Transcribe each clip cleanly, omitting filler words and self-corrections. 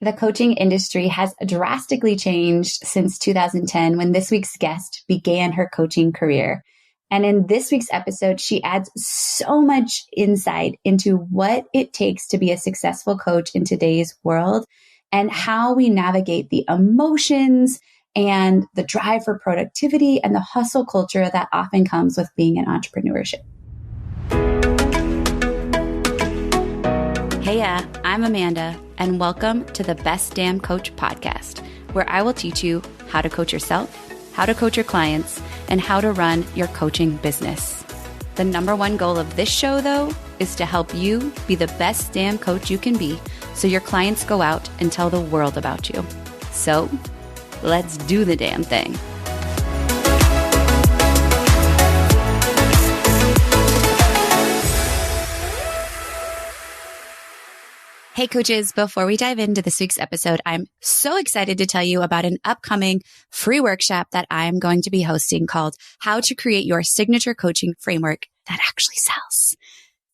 The coaching industry has drastically changed since 2010 when this week's guest began her coaching career. And in this week's episode, she adds so much insight into what it takes to be a successful coach in today's world and how we navigate the emotions and the drive for productivity and the hustle culture that often comes with being in entrepreneurship. Hey, I'm Amanda, and welcome to the Best Damn Coach podcast, where I will teach you how to coach yourself, how to coach your clients, and how to run your coaching business. The number one goal of this show, though, is to help you be the best damn coach you can be so your clients go out and tell the world about you. So let's do the damn thing. Hey coaches, before we dive into this week's episode, I'm so excited to tell you about an upcoming free workshop that I'm going to be hosting called How to Create Your Signature Coaching Framework That Actually Sells.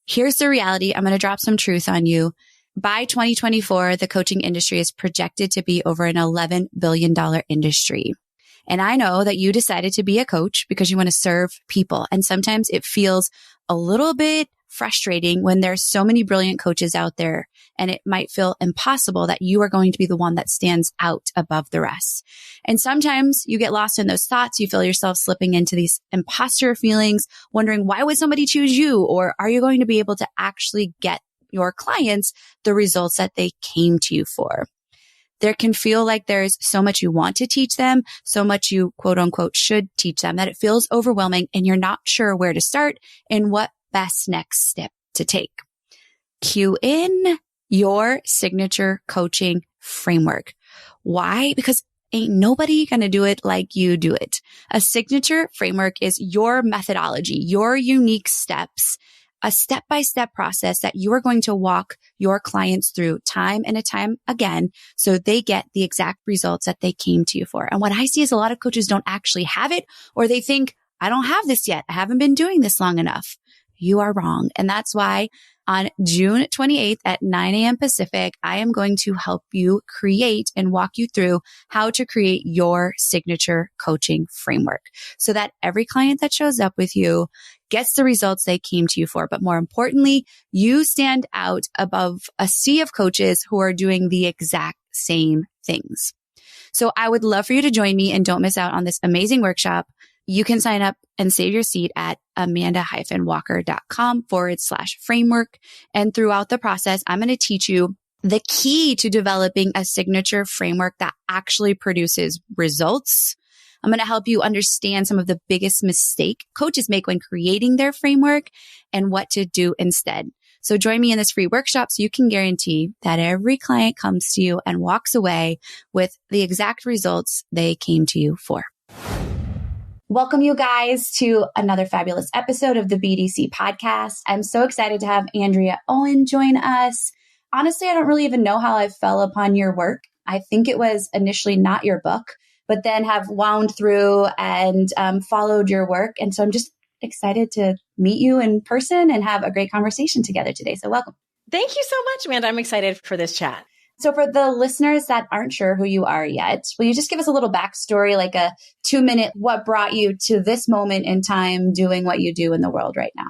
Here's the reality. I'm going to drop some truth on you. By 2024, the coaching industry is projected to be over an $11 billion industry. And I know that you decided to be a coach because you want to serve people. And sometimes it feels a little bit frustrating when there's so many brilliant coaches out there, and it might feel impossible that you are going to be the one that stands out above the rest. And sometimes you get lost in those thoughts. You feel yourself slipping into these imposter feelings, wondering, why would somebody choose you? Or are you going to be able to actually get your clients the results that they came to you for? There can feel like there's so much you want to teach them, so much you quote unquote should teach them, that it feels overwhelming and you're not sure where to start and what best next step to take. Cue in your signature coaching framework. Why? Because ain't nobody going to do it like you do it. A signature framework is your methodology, your unique steps, a step-by-step process that you are going to walk your clients through time and time again so they get the exact results that they came to you for. And what I see is a lot of coaches don't actually have it, or they think, I don't have this yet. I haven't been doing this long enough. You are wrong. And that's why on June 28th at 9 a.m. Pacific, I am going to help you create and walk you through how to create your signature coaching framework so that every client that shows up with you gets the results they came to you for. But more importantly, you stand out above a sea of coaches who are doing the exact same things. So I would love for you to join me and don't miss out on this amazing workshop. You can sign up and save your seat at amanda-walker.com/framework. And throughout the process, I'm going to teach you the key to developing a signature framework that actually produces results. I'm going to help you understand some of the biggest mistake coaches make when creating their framework and what to do instead. So join me in this free workshop so you can guarantee that every client comes to you and walks away with the exact results they came to you for. Welcome you guys to another fabulous episode of the BDC podcast. I'm so excited to have Andrea Owen join us. Honestly, I don't really even know how I fell upon your work. I think it was initially not your book, but then have wound through and followed your work. And so I'm just excited to meet you in person and have a great conversation together today. So welcome. Thank you so much, Amanda. I'm excited for this chat. So for the listeners that aren't sure who you are yet, will you just give us a little backstory, like a 2-minute, what brought you to this moment in time doing what you do in the world right now?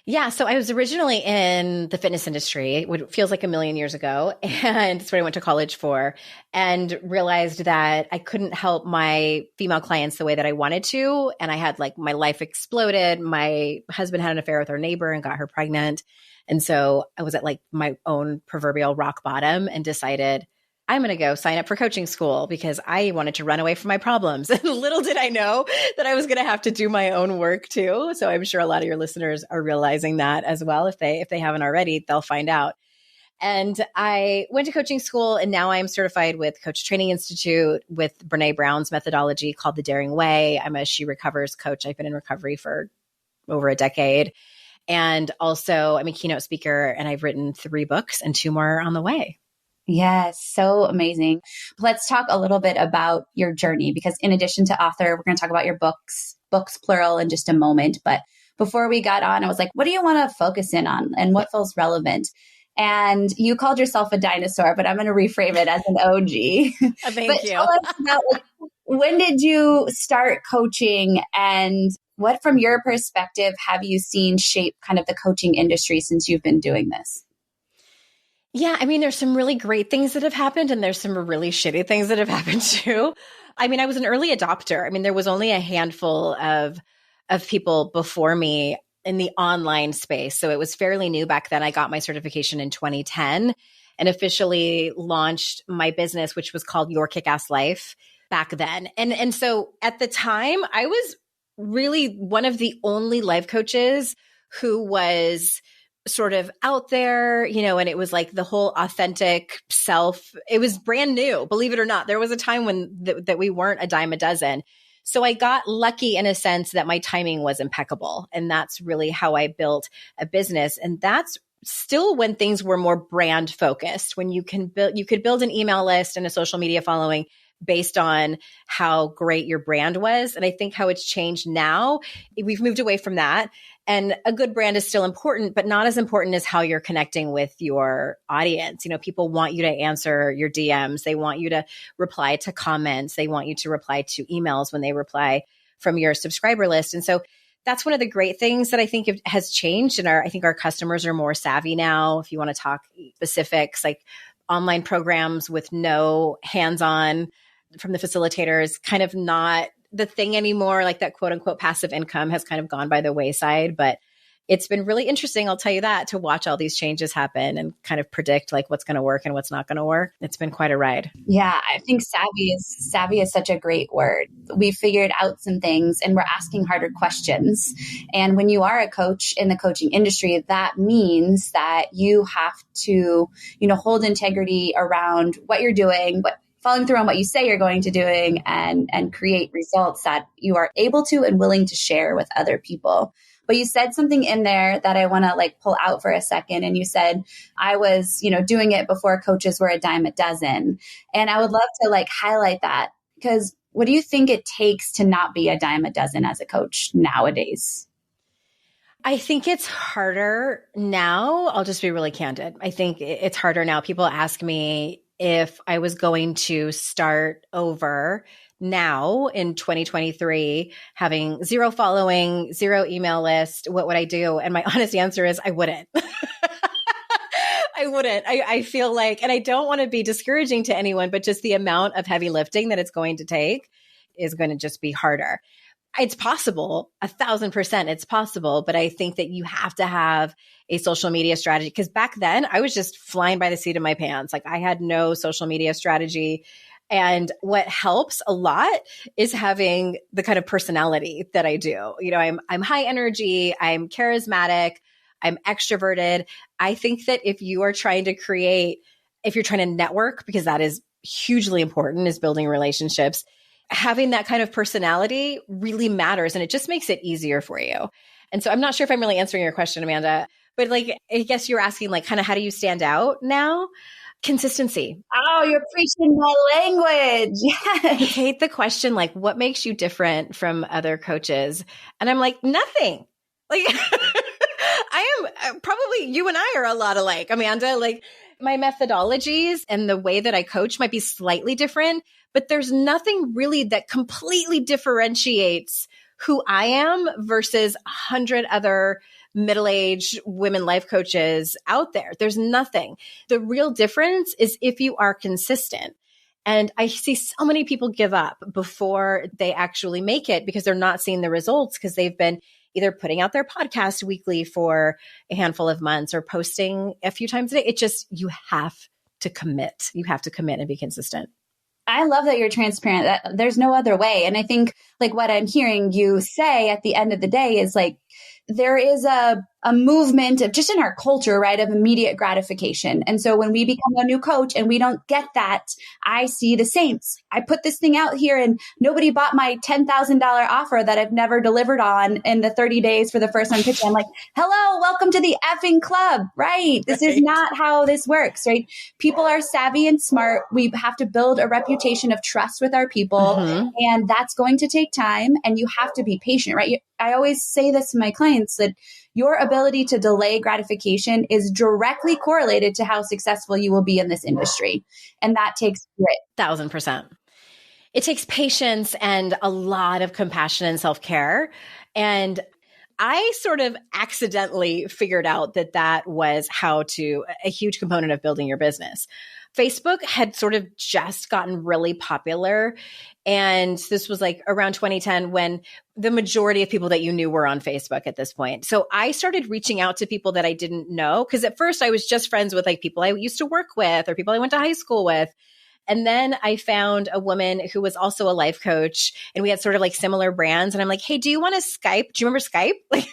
Yeah. So I was originally in the fitness industry, it feels like a million years ago. And it's what I went to college for, and realized that I couldn't help my female clients the way that I wanted to. And I had my life exploded. My husband had an affair with our neighbor and got her pregnant. And so I was at my own proverbial rock bottom and decided I'm going to go sign up for coaching school because I wanted to run away from my problems. And little did I know that I was going to have to do my own work too. So I'm sure a lot of your listeners are realizing that as well. If they haven't already, they'll find out. And I went to coaching school, and now I'm certified with Coach Training Institute with Brene Brown's methodology called the Daring Way. I'm a She Recovers coach. I've been in recovery for over a decade. And also I'm a keynote speaker, and I've written 3 books and 2 more on the way. Yes, so amazing. Let's talk a little bit about your journey, because in addition to author, we're going to talk about your books plural, in just a moment. But before we got on, I was like, what do you want to focus in on and what feels relevant? and you called yourself a dinosaur, but I'm going to reframe it as an OG. Thank you. Tell us about, like, when did you start coaching, and what, from your perspective, have you seen shape kind of the coaching industry since you've been doing this? Yeah, I mean, there's some really great things that have happened, and there's some really shitty things that have happened too. I mean, I was an early adopter. I mean, there was only a handful of people before me in the online space. So it was fairly new back then. I got my certification in 2010 and officially launched my business, which was called Your Kick-Ass Life back then. And so at the time, I was really one of the only life coaches who was sort of out there, you know, and it was like the whole authentic self. It was brand new, believe it or not. There was a time when that we weren't a dime a dozen. So I got lucky in a sense that my timing was impeccable. And that's really how I built a business. And that's still when things were more brand focused, when you could build an email list and a social media following based on how great your brand was. And I think how it's changed now, we've moved away from that. And a good brand is still important, but not as important as how you're connecting with your audience. You know, people want you to answer your DMs. They want you to reply to comments. They want you to reply to emails when they reply from your subscriber list. And so that's one of the great things that I think has changed. And I think our customers are more savvy now. If you want to talk specifics, like online programs with no hands-on from the facilitators, kind of not the thing anymore. Like that quote unquote passive income has kind of gone by the wayside, but it's been really interesting, I'll tell you that, to watch all these changes happen and kind of predict like what's going to work and what's not going to work. It's been quite a ride. Yeah, I think savvy is such a great word. We figured out some things and we're asking harder questions. And when you are a coach in the coaching industry, that means that you have to, you know, hold integrity around what you're doing, following through on what you say you're going to doing, and create results that you are able to and willing to share with other people. But you said something in there that I want to like pull out for a second. And you said, I was, you know, doing it before coaches were a dime a dozen. And I would love to like highlight that, because what do you think it takes to not be a dime a dozen as a coach nowadays? I think it's harder now. I'll just be really candid. I think it's harder now. People ask me if I was going to start over now in 2023, having zero following, zero email list, what would I do? And my honest answer is I wouldn't. I wouldn't. I feel like, and I don't want to be discouraging to anyone, but just the amount of heavy lifting that it's going to take is going to just be harder. It's possible, 1,000% it's possible, but I think that you have to have a social media strategy, because back then I was just flying by the seat of my pants. Like I had no social media strategy. And what helps a lot is having the kind of personality that I do. You know, I'm high energy, I'm charismatic, I'm extroverted. I think that if you're trying to network, because that is hugely important, is building relationships, having that kind of personality really matters, and it just makes it easier for you. And so I'm not sure if I'm really answering your question, Amanda, but like, I guess you're asking like kind of how do you stand out now? Consistency. Oh, you're preaching my language. Yes. I hate the question, like, what makes you different from other coaches? And I'm like, nothing. Like, I am probably, you and I are a lot alike, Amanda. Like, my methodologies and the way that I coach might be slightly different, but there's nothing really that completely differentiates who I am versus 100 other middle-aged women life coaches out there. There's nothing. The real difference is if you are consistent. And I see so many people give up before they actually make it because they're not seeing the results, because they've been either putting out their podcast weekly for a handful of months or posting a few times a day. It just, you have to commit. You have to commit and be consistent. I love that you're transparent. That there's no other way. And I think like what I'm hearing you say at the end of the day is like, there is a movement of just in our culture, right, of immediate gratification. And so when we become a new coach and we don't get that, I see the same. I put this thing out here and nobody bought my $10,000 offer that I've never delivered on in the 30 days for the first time pitch. I'm like, hello, welcome to the effing club, right? This is not how this works, right? People are savvy and smart. We have to build a reputation of trust with our people, and that's going to take time, and you have to be patient, right? I always say this to my clients, that your ability to delay gratification is directly correlated to how successful you will be in this industry. And that takes grit. 1,000%. It takes patience and a lot of compassion and self-care. And I sort of accidentally figured out that that was a huge component of building your business. Facebook had sort of just gotten really popular. And this was like around 2010 when the majority of people that you knew were on Facebook at this point. So I started reaching out to people that I didn't know, because at first I was just friends with like people I used to work with or people I went to high school with. And then I found a woman who was also a life coach, and we had sort of like similar brands. And I'm like, hey, do you want to Skype? Do you remember Skype? Like,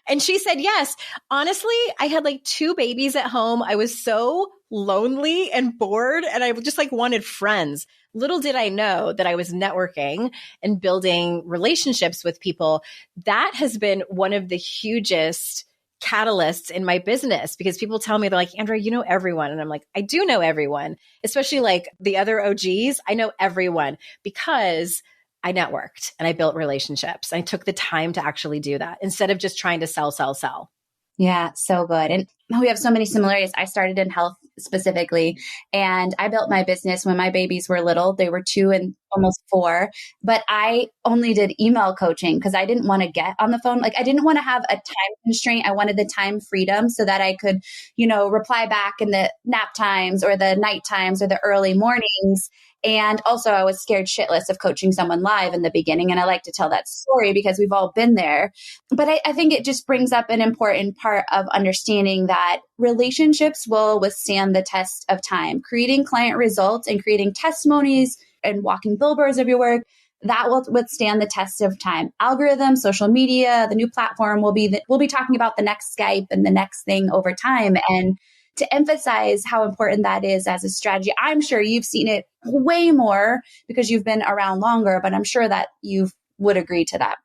and she said, yes. Honestly, I had like 2 babies at home. I was so lonely and bored, and I just like wanted friends. Little did I know that I was networking and building relationships with people. That has been one of the hugest catalysts in my business, because people tell me, they're like, Andrea, you know everyone. And I'm like, I do know everyone, especially like the other OGs. I know everyone because I networked and I built relationships. I took the time to actually do that instead of just trying to sell. Yeah, so good. And we have so many similarities. I started in health specifically, and I built my business when my babies were little. They were 2 and almost 4, but I only did email coaching because I didn't want to get on the phone. Like, I didn't want to have a time constraint. I wanted the time freedom so that I could, reply back in the nap times or the night times or the early mornings. And also I was scared shitless of coaching someone live in the beginning. And I like to tell that story because we've all been there. But I think it just brings up an important part of understanding that relationships will withstand the test of time. Creating client results and creating testimonies and walking billboards of your work, that will withstand the test of time. Algorithms, social media, the new platform we'll be talking about the next Skype and the next thing over time. And to emphasize how important that is as a strategy, I'm sure you've seen it way more because you've been around longer, but I'm sure that you would agree to that.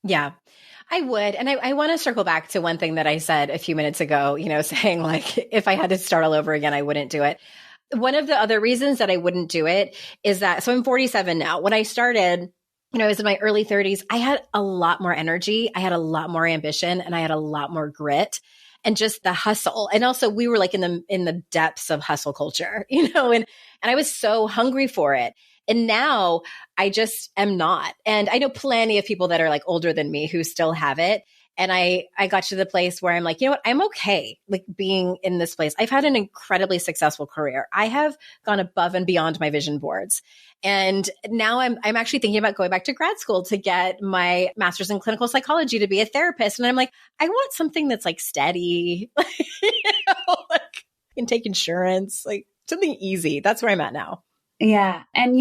Yeah, I would. And I want to circle back to one thing that I said a few minutes ago, saying like, if I had to start all over again, I wouldn't do it. One of the other reasons that I wouldn't do it is that, so I'm 47 now. When I started, I was in my early 30s, I had a lot more energy. I had a lot more ambition, and I had a lot more grit and just the hustle. And also we were like in the depths of hustle culture, and I was so hungry for it. And now I just am not. And I know plenty of people that are like older than me who still have it. And I got to the place where I'm like, you know what? I'm okay like being in this place. I've had an incredibly successful career. I have gone above and beyond my vision boards. And now I'm actually thinking about going back to grad school to get my master's in clinical psychology to be a therapist. And I'm like, I want something that's like steady, like I can take insurance, like something easy. That's where I'm at now. Yeah. And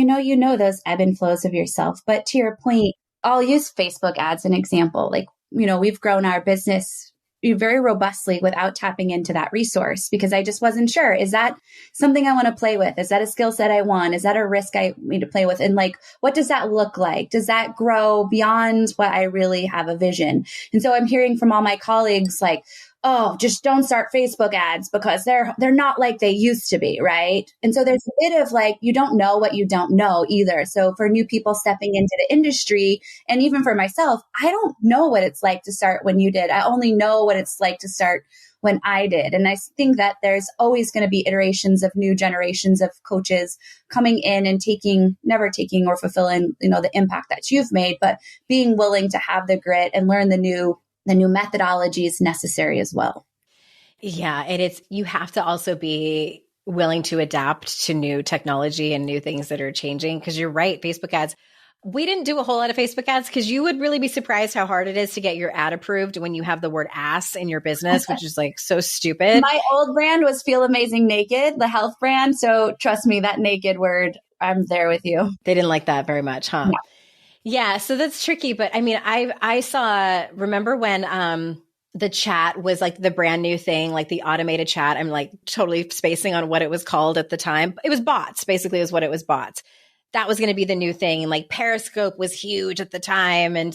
those ebb and flows of yourself. But to your point, I'll use Facebook ads as an example. Like, we've grown our business very robustly without tapping into that resource because I just wasn't sure. Is that something I want to play with? Is that a skill set I want? Is that a risk I need to play with? And like, what does that look like? Does that grow beyond what I really have a vision? And so I'm hearing from all my colleagues like, oh, just don't start Facebook ads because they're not like they used to be, right? And so there's a bit of like, you don't know what you don't know either. So for new people stepping into the industry, and even for myself, I don't know what it's like to start when you did. I only know what it's like to start when I did. And I think that there's always going to be iterations of new generations of coaches coming in and never taking or fulfilling, the impact that you've made, but being willing to have the grit and learn the new methodologies necessary as well. Yeah. And you have to also be willing to adapt to new technology and new things that are changing. Because you're right, Facebook ads. We didn't do a whole lot of Facebook ads because you would really be surprised how hard it is to get your ad approved when you have the word ass in your business, which is like so stupid. My old brand was Feel Amazing Naked, the health brand. So trust me, that naked word, I'm there with you. They didn't like that very much, huh? No. Yeah, so that's tricky. But I mean, I saw, remember when the chat was like the brand new thing, like the automated chat. I'm like totally spacing on what it was called at the time. It was bots, basically is what it was, bots. That was going to be the new thing. And like Periscope was huge at the time. And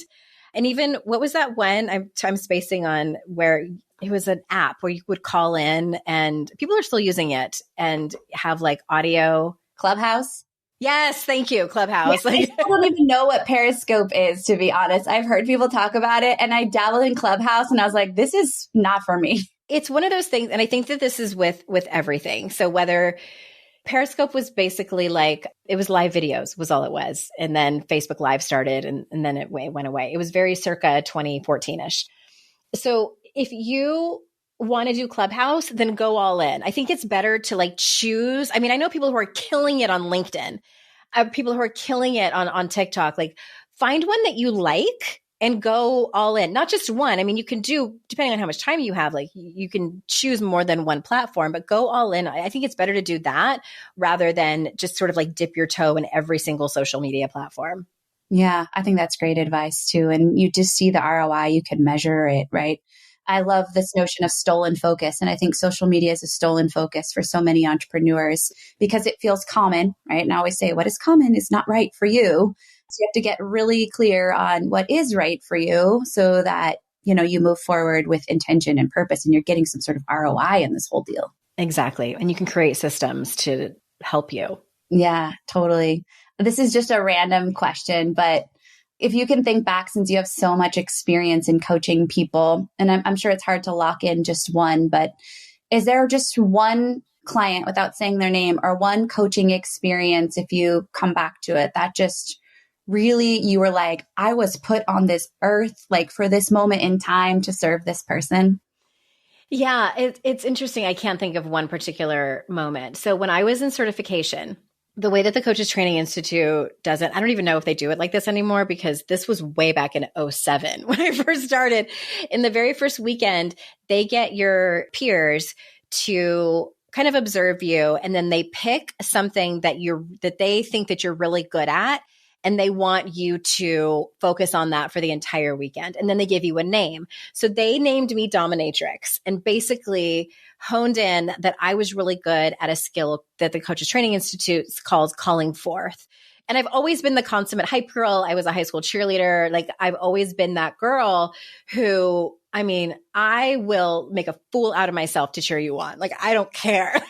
even what was that one? I'm spacing on where it was an app where you would call in and people are still using it and have like audio. Clubhouse. Yes, thank you, Clubhouse. I still don't even know what Periscope is, to be honest. I've heard people talk about it, and I dabbled in Clubhouse, and I was like, this is not for me. It's one of those things, and I think that this is with everything. So whether Periscope was basically like, it was live videos was all it was. And then Facebook Live started and then it went away. It was very circa 2014-ish. So if you want to do Clubhouse, then go all in. I think it's better to like choose. I mean, I know people who are killing it on LinkedIn, people who are killing it on TikTok. Like, find one that you like and go all in. Not just one. I mean, you can do, depending on how much time you have, like you can choose more than one platform, but go all in. I think it's better to do that rather than just sort of like dip your toe in every single social media platform. Yeah, I think that's great advice too. And you just see the ROI, you can measure it, right? I love this notion of stolen focus. And I think social media is a stolen focus for so many entrepreneurs because it feels common, right? And I always say what is common is not right for you. So you have to get really clear on what is right for you so that, you know, you move forward with intention and purpose and you're getting some sort of ROI in this whole deal. Exactly. And you can create systems to help you. Yeah, totally. This is just a random question, but if you can think back, since you have so much experience in coaching people, and I'm sure it's hard to lock in just one, but is there just one client, without saying their name, or one coaching experience, if you come back to it, that just really, you were like, I was put on this earth, like for this moment in time to serve this person? Yeah, it's interesting. I can't think of one particular moment. So when I was in certification, the way that the Coaches Training Institute does it, I don't even know if they do it like this anymore because this was way back in 2007 when I first started. In the very first weekend, they get your peers to kind of observe you, and then they pick something that they think that you're really good at. And they want you to focus on that for the entire weekend. And then they give you a name. So they named me Dominatrix and basically honed in that I was really good at a skill that the Coaches Training Institute calls calling forth. And I've always been the consummate hype girl. I was a high school cheerleader. Like, I've always been that girl who, I mean, I will make a fool out of myself to cheer you on. Like, I don't care.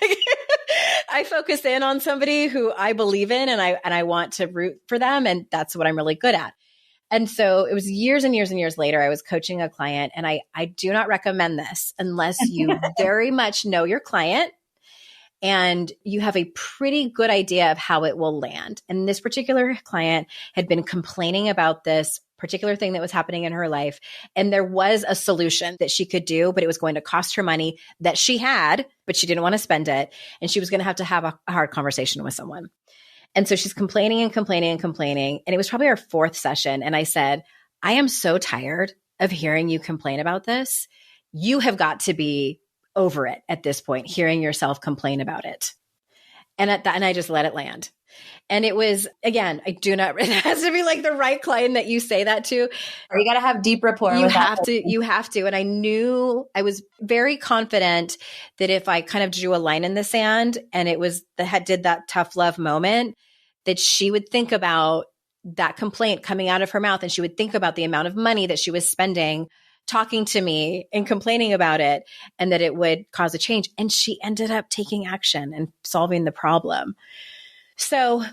I focus in on somebody who I believe in and I want to root for them. And that's what I'm really good at. And so it was years and years and years later, I was coaching a client, and I do not recommend this unless you very much know your client and you have a pretty good idea of how it will land. And this particular client had been complaining about this particular thing that was happening in her life. And there was a solution that she could do, but it was going to cost her money that she had, but she didn't want to spend it. And she was going to have a hard conversation with someone. And so she's complaining and complaining and complaining. And it was probably our fourth session. And I said, I am so tired of hearing you complain about this. You have got to be over it at this point, hearing yourself complain about it. And and I just let it land. And it was, again, it has to be like the right client that you say that to. Or you got to have deep rapport. You have to. And I was very confident that if I kind of drew a line in the sand and it was did that tough love moment, that she would think about that complaint coming out of her mouth. And she would think about the amount of money that she was spending talking to me and complaining about it, and that it would cause a change. And she ended up taking action and solving the problem. So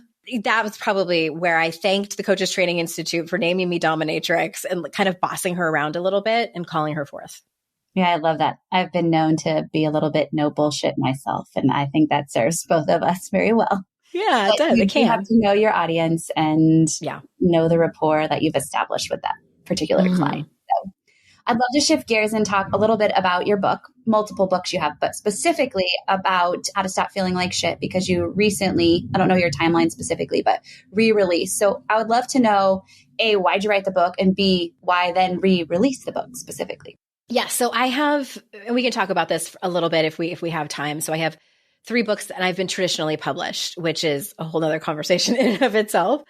that was probably where I thanked the Coaches Training Institute for naming me Dominatrix and kind of bossing her around a little bit and calling her forth. Yeah, I love that. I've been known to be a little bit no bullshit myself, and I think that serves both of us very well. Yeah, it does. It can. You have to know your audience and know the rapport that you've established with that particular client. So I'd love to shift gears and talk a little bit about your book, multiple books you have, but specifically about how to stop feeling like shit, because you recently, I don't know your timeline specifically, but re-released. So I would love to know, A, why'd you write the book? And B, why then re-release the book specifically? Yeah. So I have, and we can talk about this a little bit if we have time. So I have 3 books and I've been traditionally published, which is a whole nother conversation in and of itself.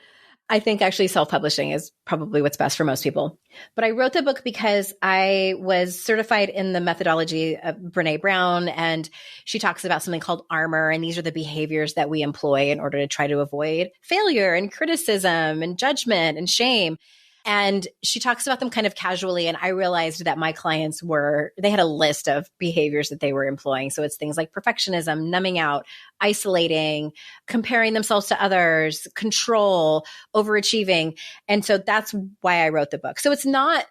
I think actually self-publishing is probably what's best for most people. But I wrote the book because I was certified in the methodology of Brené Brown, and she talks about something called armor. And these are the behaviors that we employ in order to try to avoid failure and criticism and judgment and shame. And she talks about them kind of casually. And I realized that my clients they had a list of behaviors that they were employing. So it's things like perfectionism, numbing out, isolating, comparing themselves to others, control, overachieving. And so that's why I wrote the book. So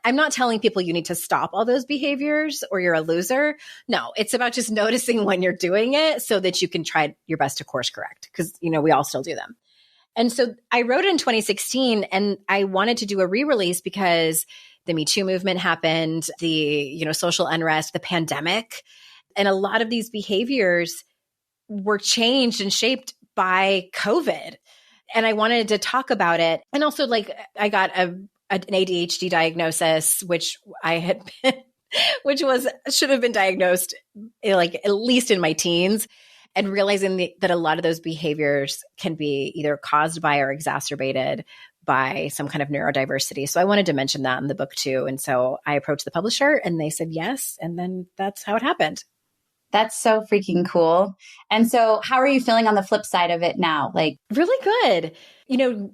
I'm not telling people you need to stop all those behaviors or you're a loser. No, it's about just noticing when you're doing it so that you can try your best to course correct, because, we all still do them. And so I wrote it in 2016, and I wanted to do a re-release because the Me Too movement happened, the, social unrest, the pandemic, and a lot of these behaviors were changed and shaped by COVID. And I wanted to talk about it. And also, I got an ADHD diagnosis, which should have been diagnosed at least in my teens. And realizing that a lot of those behaviors can be either caused by or exacerbated by some kind of neurodiversity. So I wanted to mention that in the book too. And so I approached the publisher and they said yes. And then that's how it happened. That's so freaking cool. And so how are you feeling on the flip side of it now? Really good.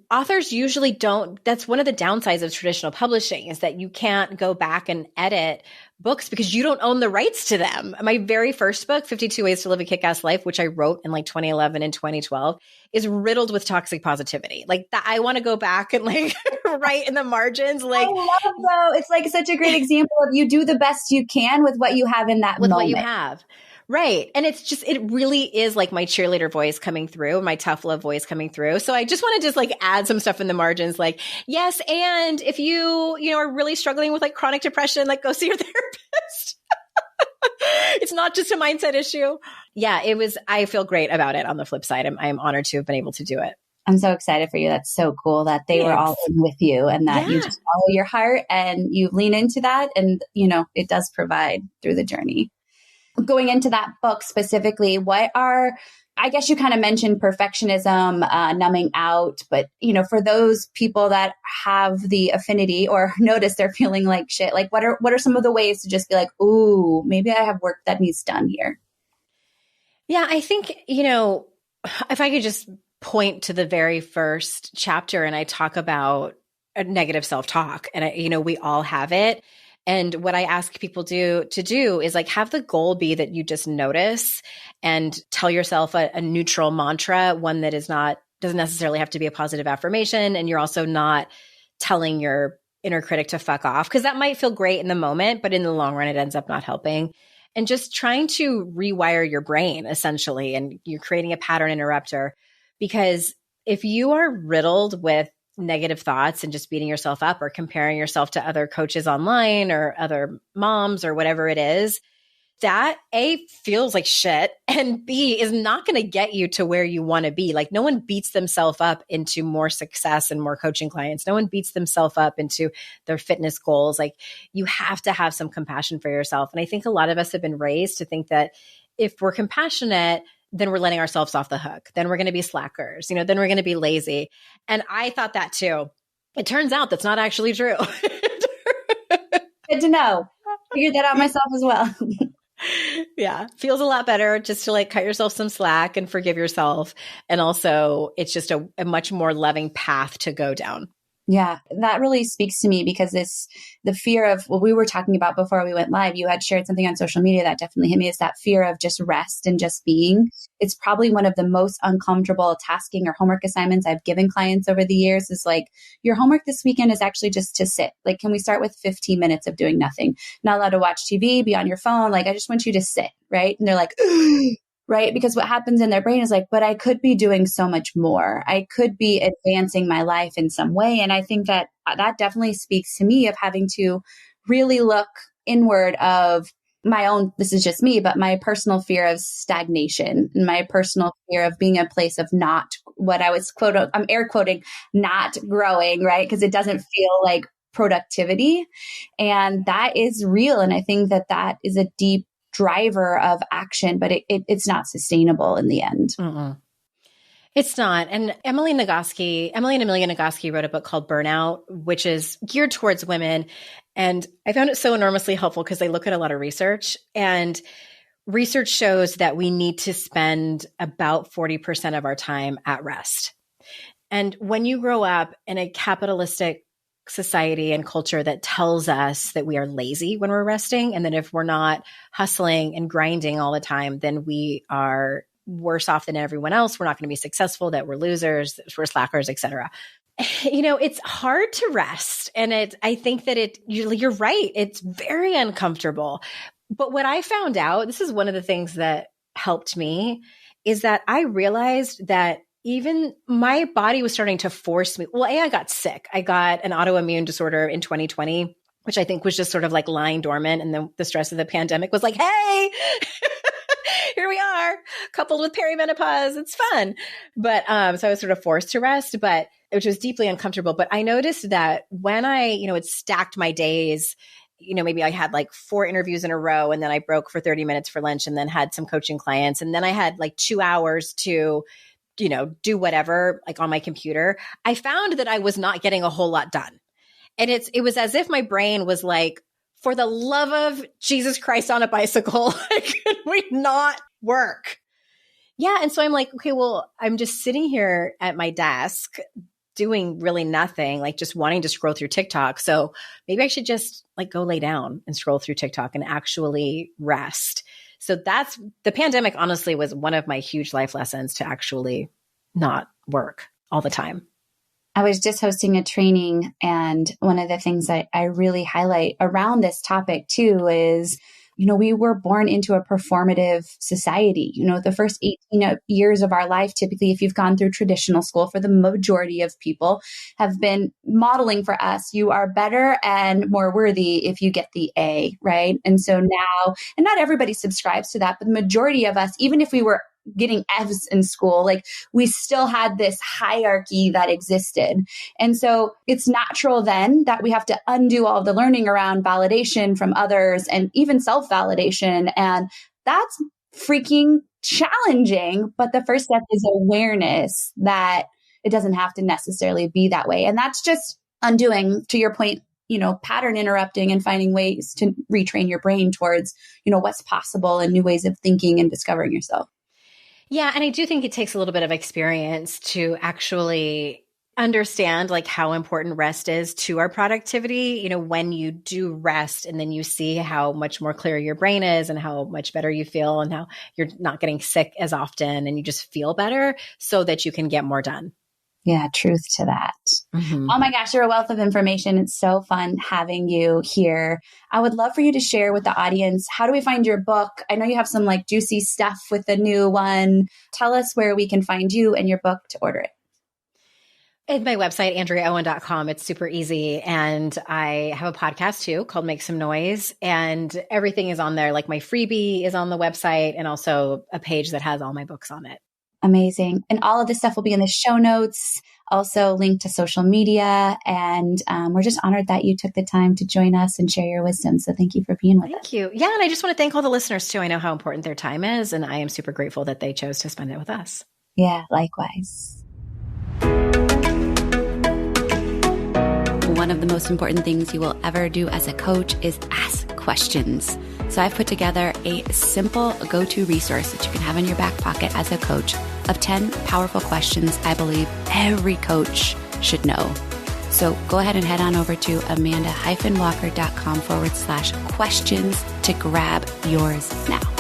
Authors usually don't. That's one of the downsides of traditional publishing, is that you can't go back and edit books because you don't own the rights to them. My very first book, 52 Ways to Live a Kick-Ass Life, which I wrote in 2011 and 2012, is riddled with toxic positivity. I want to go back and write in the margins. I love though. It's such a great example of you do the best you can with what you have in that moment. What you have. Right. And it really is like my cheerleader voice coming through, my tough love voice coming through. So I just want to add some stuff in the margins, yes. And if you are really struggling with chronic depression, go see your therapist. It's not just a mindset issue. Yeah, I feel great about it on the flip side. I'm honored to have been able to do it. I'm so excited for you. That's so cool that they were all in with you and that you just follow your heart and you lean into that. And, it does provide through the journey. Going into that book specifically, I guess you kind of mentioned perfectionism, numbing out, but, for those people that have the affinity or notice they're feeling like shit, what are some of the ways to just be ooh, maybe I have work that needs done here? Yeah, I think, if I could just point to the very first chapter and I talk about a negative self-talk and, we all have it. And what I ask people to do is have the goal be that you just notice and tell yourself a neutral mantra, one that doesn't necessarily have to be a positive affirmation. And you're also not telling your inner critic to fuck off, because that might feel great in the moment, but in the long run, it ends up not helping. And just trying to rewire your brain essentially. And you're creating a pattern interrupter, because if you are riddled with negative thoughts and just beating yourself up or comparing yourself to other coaches online or other moms or whatever it is, that A, feels like shit, and B, is not going to get you to where you want to be. No one beats themselves up into more success and more coaching clients. No one beats themselves up into their fitness goals. You have to have some compassion for yourself. And I think a lot of us have been raised to think that if we're compassionate, then we're letting ourselves off the hook. Then we're going to be slackers, then we're going to be lazy. And I thought that too. It turns out that's not actually true. Good to know. Figured that out myself as well. Yeah. Feels a lot better just to cut yourself some slack and forgive yourself. And also it's just a much more loving path to go down. Yeah, that really speaks to me because the fear of what we were talking about before we went live. You had shared something on social media that definitely hit me. Is that fear of just rest and just being. It's probably one of the most uncomfortable tasking or homework assignments I've given clients over the years is your homework this weekend is actually just to sit. Can we start with 15 minutes of doing nothing? Not allowed to watch TV, be on your phone. I just want you to sit, right? And they're right? Because what happens in their brain is but I could be doing so much more. I could be advancing my life in some way. And I think that definitely speaks to me of having to really look inward of my own, this is just me, but my personal fear of stagnation and my personal fear of being a place of not what I was I'm air quoting, not growing, right? Because it doesn't feel like productivity. And that is real. And I think that is a deep driver of action, but it's not sustainable in the end. Mm-mm. It's not. And Emily and Amelia Nagoski wrote a book called Burnout, which is geared towards women. And I found it so enormously helpful because they look at a lot of research, and research shows that we need to spend about 40% of our time at rest. And when you grow up in a capitalistic society and culture that tells us that we are lazy when we're resting. And then if we're not hustling and grinding all the time, then we are worse off than everyone else. We're not going to be successful, that we're losers, that we're slackers, etc. It's hard to rest. And I think that you're right. It's very uncomfortable. But what I found out, this is one of the things that helped me, is that I realized that even my body was starting to force me. Well, I got sick. I got an autoimmune disorder in 2020, which I think was just sort of like lying dormant. And then the stress of the pandemic was like, hey, here we are, coupled with perimenopause. It's fun. But so I was sort of forced to rest, which was deeply uncomfortable. But I noticed that when I, it stacked my days, maybe I had like 4 interviews in a row, and then I broke for 30 minutes for lunch, and then had some coaching clients. And then I had like 2 hours to do whatever, like on my computer. I found that I was not getting a whole lot done. And it was as if my brain was like, for the love of Jesus Christ on a bicycle, could we not work? Yeah. And so I'm like, okay, well, I'm just sitting here at my desk doing really nothing, like just wanting to scroll through TikTok. So maybe I should just like go lay down and scroll through TikTok and actually rest. So the pandemic honestly was one of my huge life lessons, to actually not work all the time. I was just hosting a training, and one of the things that I really highlight around this topic too is, we were born into a performative society. The first 18 years of our life, typically, if you've gone through traditional school, for the majority of people, have been modeling for us, you are better and more worthy if you get the A, right? And so now, and not everybody subscribes to that, but the majority of us, even if we were getting F's in school, like we still had this hierarchy that existed. And so it's natural then that we have to undo all the learning around validation from others and even self-validation. And that's freaking challenging. But the first step is awareness that it doesn't have to necessarily be that way. And that's just undoing, to your point, pattern interrupting and finding ways to retrain your brain towards, what's possible and new ways of thinking and discovering yourself. Yeah. And I do think it takes a little bit of experience to actually understand like how important rest is to our productivity. When you do rest and then you see how much more clear your brain is and how much better you feel and how you're not getting sick as often and you just feel better so that you can get more done. Yeah, truth to that. Mm-hmm. Oh my gosh, you're a wealth of information. It's so fun having you here. I would love for you to share with the audience, how do we find your book? I know you have some like juicy stuff with the new one. Tell us where we can find you and your book to order it. At my website, AndreaOwen.com. It's super easy. And I have a podcast too called Make Some Noise. And everything is on there. Like my freebie is on the website, and also a page that has all my books on it. Amazing. And all of this stuff will be in the show notes, also linked to social media. And we're just honored that you took the time to join us and share your wisdom. So thank you for being with us. Thank you. Yeah. And I just want to thank all the listeners too. I know how important their time is, and I am super grateful that they chose to spend it with us. Yeah, likewise. One of the most important things you will ever do as a coach is ask questions. So I've put together a simple go-to resource that you can have in your back pocket as a coach of 10 powerful questions I believe every coach should know. So go ahead and head on over to amanda-walker.com/questions to grab yours now.